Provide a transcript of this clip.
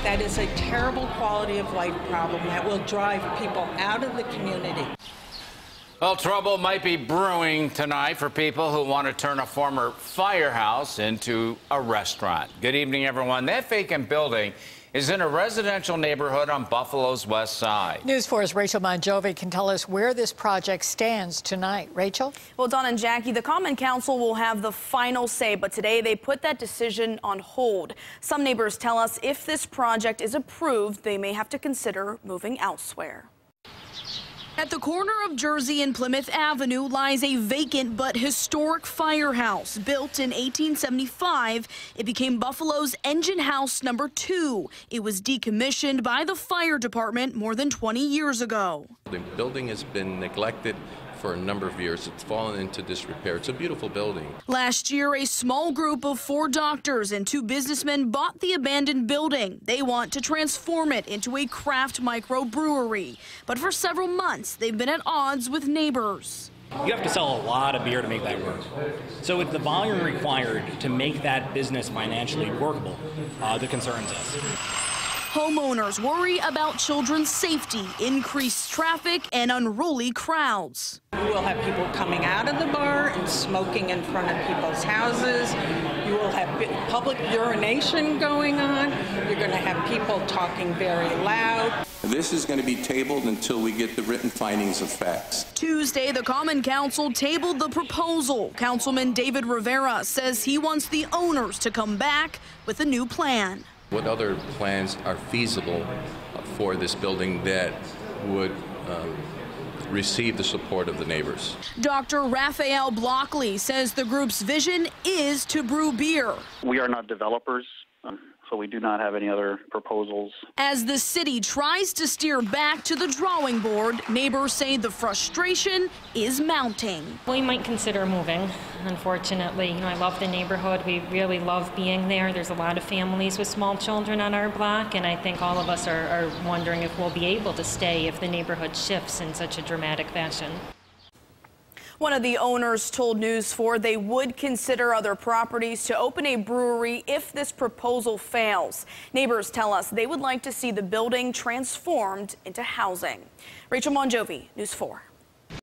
That is a terrible quality of life problem that will drive people out of the community. Well, trouble might be brewing tonight for people who want to turn a former firehouse into a restaurant. Good evening, everyone. That vacant building is in a residential neighborhood on Buffalo's west side. News 4's Rachel Monjovi can tell us where this project stands tonight. Rachel? Well, Don and Jackie, the Common Council will have the final say, but today they put that decision on hold. Some neighbors tell us if this project is approved, they may have to consider moving elsewhere. At the corner of Jersey and Plymouth Avenue lies a vacant but historic firehouse. Built in 1875, it became Buffalo's engine house number 2. It was decommissioned by the fire department more than 20 years ago. The building has been neglected for a number of years. It's fallen into disrepair. It's a beautiful building. Last year, a small group of 4 doctors and 2 businessmen bought the abandoned building. They want to transform it into a craft microbrewery. But for several months, they've been at odds with neighbors. You have to sell a lot of beer to make that work. So with the volume required to make that business financially workable, that concerns us. Homeowners worry about children's safety, increased traffic, and unruly crowds. You will have people coming out of the bar and smoking in front of people's houses. You will have public urination going on. You're going to have people talking very loud. This is going to be tabled until we get the written findings of facts. Tuesday, the Common Council tabled the proposal. Councilman David Rivera says he wants the owners to come back with a new plan. What other plans are feasible for this building that would receive the support of the neighbors? Dr. Raphael Blockley says the group's vision is to brew beer. We are not developers, so we do not have any other proposals. As the city tries to steer back to the drawing board, neighbors say the frustration is mounting. We might consider moving, unfortunately. I love the neighborhood. We really love being there. There's a lot of families with small children on our block, and I think all of us are wondering if we'll be able to stay if the neighborhood shifts in such a dramatic fashion. One of the owners told News 4 they would consider other properties to open a brewery if this proposal fails. Neighbors tell us they would like to see the building transformed into housing. Rachel Monjovi, News 4.